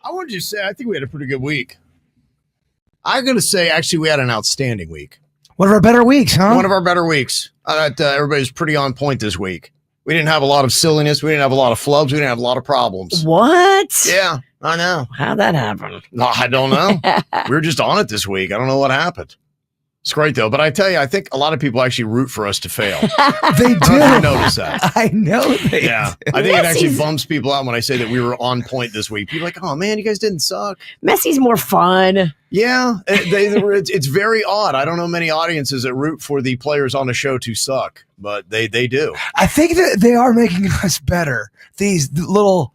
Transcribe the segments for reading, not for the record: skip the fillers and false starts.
I wanted to say, I think we had a pretty good week. I'm going to say, actually, we had an outstanding week. One of our better weeks, huh? One of our better weeks. Everybody's pretty on point this week. We didn't have a lot of silliness. We didn't have a lot of flubs. We didn't have a lot of problems. What? Yeah, I know. How'd that happen? No, I don't know. We were just on it this week. I don't know what happened. It's great, though. But I tell you, I think a lot of people actually root for us to fail. They do. I notice that. I know they Yeah. do. I think it actually bums people out when I say that we were on point this week. People are like, oh, man, you guys didn't suck. Messy's more fun. Yeah. It's very odd. I don't know many audiences that root for the players on the show to suck, but they do. I think that they are making us better. These little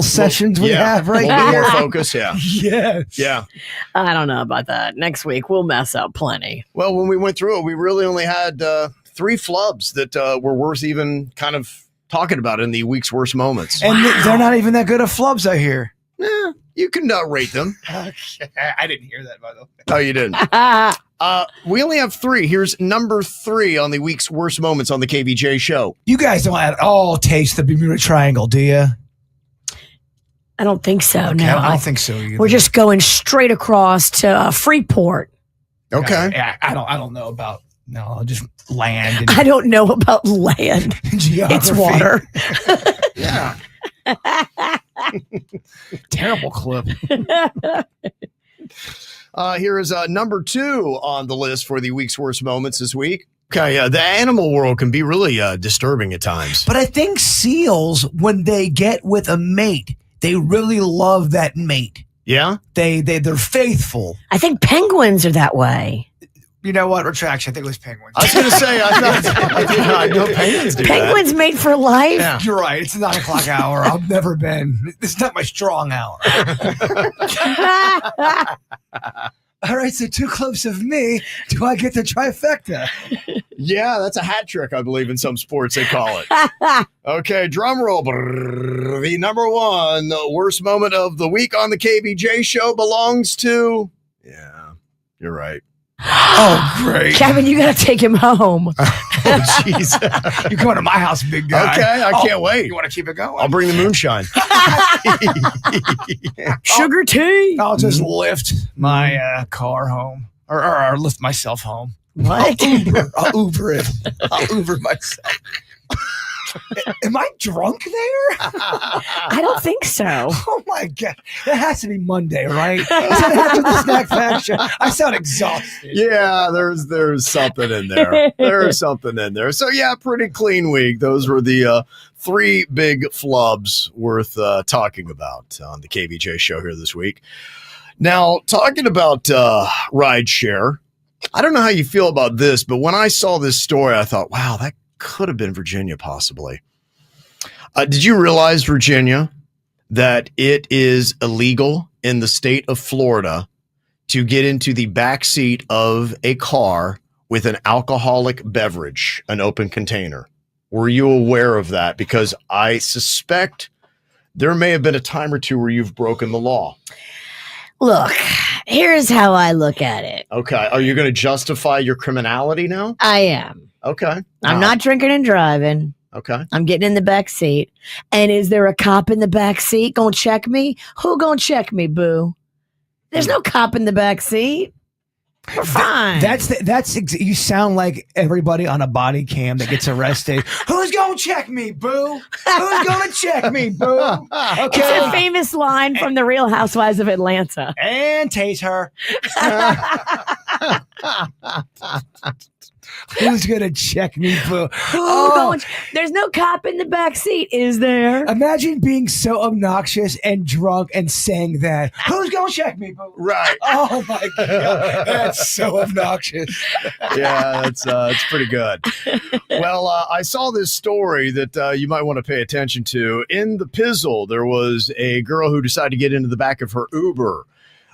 sessions we have right now. A little here. bit more focus, yeah. Yes. Yeah. I don't know about that. Next week, we'll mess up plenty. Well, when we went through it, we really only had 3 flubs that were worth even kind of talking about in the week's worst moments. And they're not even that good of flubs, I hear. Yeah, you can rate them. Okay. I didn't hear that, by the way. Oh, you didn't? We only have 3. Here's number 3 on the week's worst moments on the KVJ show. You guys don't at all taste the Bermuda Triangle, do you? I don't think so. Okay, No, I don't think so either. We're just going straight across to Freeport. Okay. Yeah, I don't know about just land. And I don't know about land. geography. It's water. Yeah. Terrible clip. Here is number 2 on the list for the week's worst moments this week. Okay, the animal world can be really disturbing at times. But I think seals, when they get with a mate, they really love that mate. Yeah? They're faithful. I think penguins are that way. You know what? Retraction. I think it was penguins. I was going to say, I know penguins do Penguins mate for life? Yeah. You're right. It's a 9 o'clock hour. I've never been. It's not my strong hour. All right, so 2 clips of me. Do I get the trifecta? Yeah, that's a hat trick, I believe, in some sports they call it. Okay, drum roll. Brrr. The number 1 worst moment of the week on the KBJ show belongs to... Yeah, you're right. Oh, great. Kevin, you got to take him home. Oh, jeez. You're going to my house, big guy. Okay, I can't wait. You want to keep it going? I'll bring the moonshine. Sugar tea. I'll just lift my car home or lift myself home. What? I'll Uber it. I'll Uber myself. Am I drunk there? I don't think so. Oh my God. That has to be Monday, right? Is that after the snack faction? I sound exhausted. Yeah, there's something in there. There's something in there. So yeah, pretty clean week. Those were the 3 big flubs worth talking about on the KVJ show here this week. Now, talking about rideshare, I don't know how you feel about this, but when I saw this story, I thought, wow, that could have been Virginia possibly. Did you realize, Virginia, that it is illegal in the state of Florida to get into the back seat of a car with an alcoholic beverage, an open container? Were you aware of that? Because I suspect there may have been a time or two where you've broken the law. Look, here's how I look at it. Okay. Are you going to justify your criminality now? I am. Okay. I'm not drinking and driving. Okay. I'm getting in the back seat. And is there a cop in the back seat gonna check me? Who gonna check me, boo? There's no cop in the back seat. We're fine. You sound like everybody on a body cam that gets arrested. Who's gonna check me, boo? Who's gonna check me, boo? Okay. It's a famous line from The Real Housewives of Atlanta. And tase her. Who's gonna check me, boo? There's no cop in the back seat, is there? Imagine being so obnoxious and drunk and saying that. Who's gonna check me, boo? Right. Oh my God, that's so obnoxious. Yeah, it's pretty good. Well, I saw this story that you might want to pay attention to. In the Pizzle, there was a girl who decided to get into the back of her Uber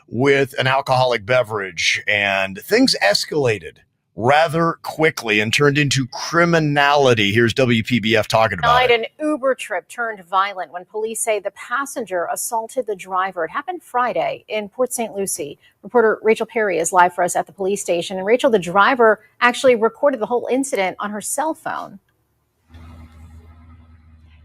with an alcoholic beverage, and things escalated rather quickly and turned into criminality. Here's WPBF talking about it. An Uber trip turned violent when police say the passenger assaulted the driver. It happened Friday in Port St. Lucie. Reporter Rachel Perry is live for us at the police station. And Rachel, the driver actually recorded the whole incident on her cell phone.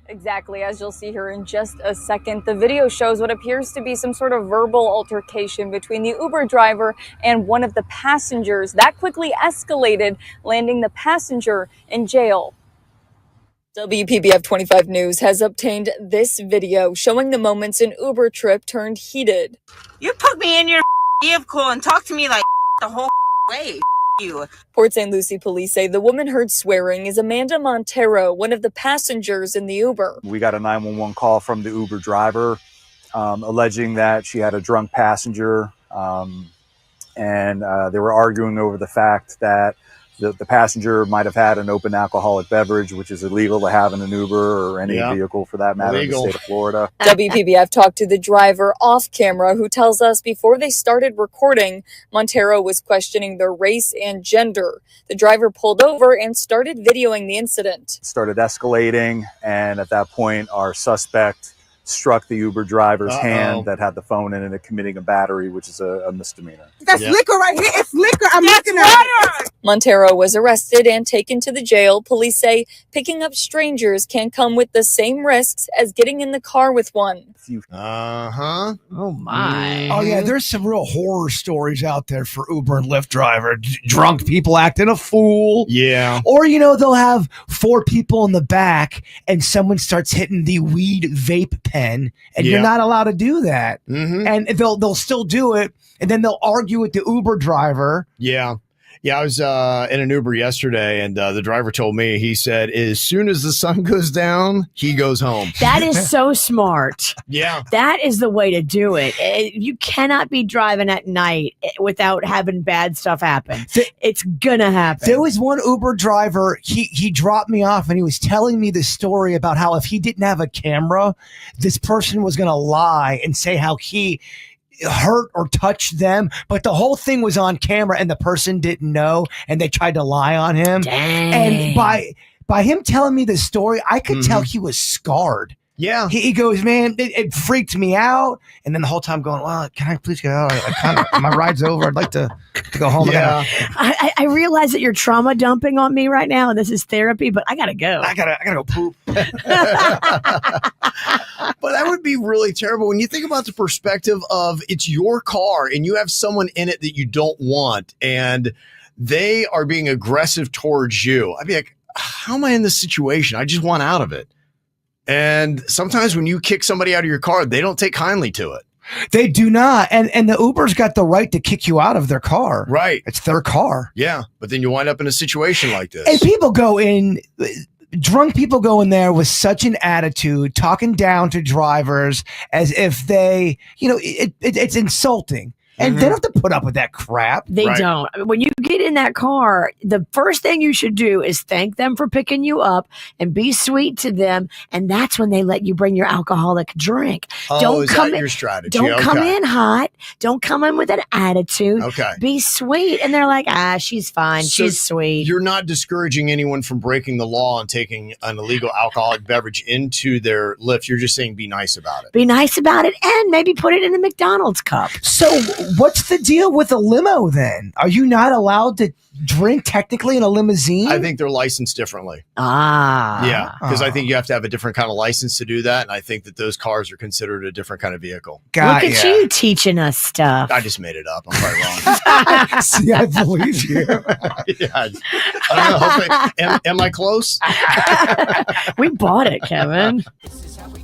Exactly, as you'll see here in just a second. The video shows what appears to be some sort of verbal altercation between the Uber driver and one of the passengers. That quickly escalated, landing the passenger in jail. WPBF 25 News has obtained this video showing the moments an Uber trip turned heated. You put me in your vehicle and talk to me like the whole way. You. Port St. Lucie police say the woman heard swearing is Amanda Montero, one of the passengers in the Uber. We got a 911 call from the Uber driver alleging that she had a drunk passenger, and they were arguing over the fact that the passenger might have had an open alcoholic beverage, which is illegal to have in an Uber or any vehicle for that matter in the state of Florida. WPBF talked to the driver off camera, who tells us before they started recording, Montero was questioning their race and gender. The driver pulled over and started videoing the incident. It started escalating, and at that point, our suspect struck the Uber driver's hand that had the phone in it, committing a battery, which is a misdemeanor. That's liquor right here. It's liquor. I'm looking at it. Montero was arrested and taken to the jail. Police say picking up strangers can come with the same risks as getting in the car with one. Uh-huh. Oh, my. Oh, yeah, there's some real horror stories out there for Uber and Lyft driver. Drunk people acting a fool. Yeah. Or, they'll have 4 people in the back and someone starts hitting the weed vape pen, and you're not allowed to do that. Mm-hmm. And they'll still do it, and then they'll argue with the Uber driver. Yeah. Yeah, I was in an Uber yesterday, and the driver told me, he said, as soon as the sun goes down, he goes home. That is so smart. Yeah. That is the way to do it. You cannot be driving at night without having bad stuff happen. It's gonna happen. There was one Uber driver, he dropped me off, and he was telling me this story about how if he didn't have a camera, this person was gonna lie and say how he hurt or touched them, but the whole thing was on camera and the person didn't know, and they tried to lie on him. Dang. And by him telling me the story, I could tell he was scarred. Yeah. He goes, man, it freaked me out. And then the whole time going, well, can I please get out? My ride's over. I'd like to go home. Yeah. I realize that you're trauma dumping on me right now, and this is therapy, but I gotta go. I gotta go poop. But that would be really terrible when you think about the perspective of it's your car and you have someone in it that you don't want, and they are being aggressive towards you. I'd be like, how am I in this situation? I just want out of it. And sometimes when you kick somebody out of your car, they don't take kindly to it. They do not. And the Uber's got the right to kick you out of their car. Right. It's their car. Yeah. But then you wind up in a situation like this. And drunk people go in there with such an attitude, talking down to drivers as if they, it's insulting. And they don't have to put up with that crap. They don't. I mean, when you get in that car, the first thing you should do is thank them for picking you up and be sweet to them. And that's when they let you bring your alcoholic drink. Is that your strategy? Don't come in hot. Don't come in with an attitude. Okay. Be sweet. And they're like, she's fine. So she's sweet. You're not discouraging anyone from breaking the law and taking an illegal alcoholic beverage into their Lyft. You're just saying be nice about it. Be nice about it and maybe put it in a McDonald's cup. So what's the deal with a limo then? Are you not allowed to drink technically in a limousine? I think they're licensed differently. Yeah, because I think you have to have a different kind of license to do that, and I think that those cars are considered a different kind of vehicle. Look at you teaching us stuff. I just made it up. I'm probably wrong. See, I believe you. I don't know. Hopefully, am I close? We bought it, Kevin. This is how we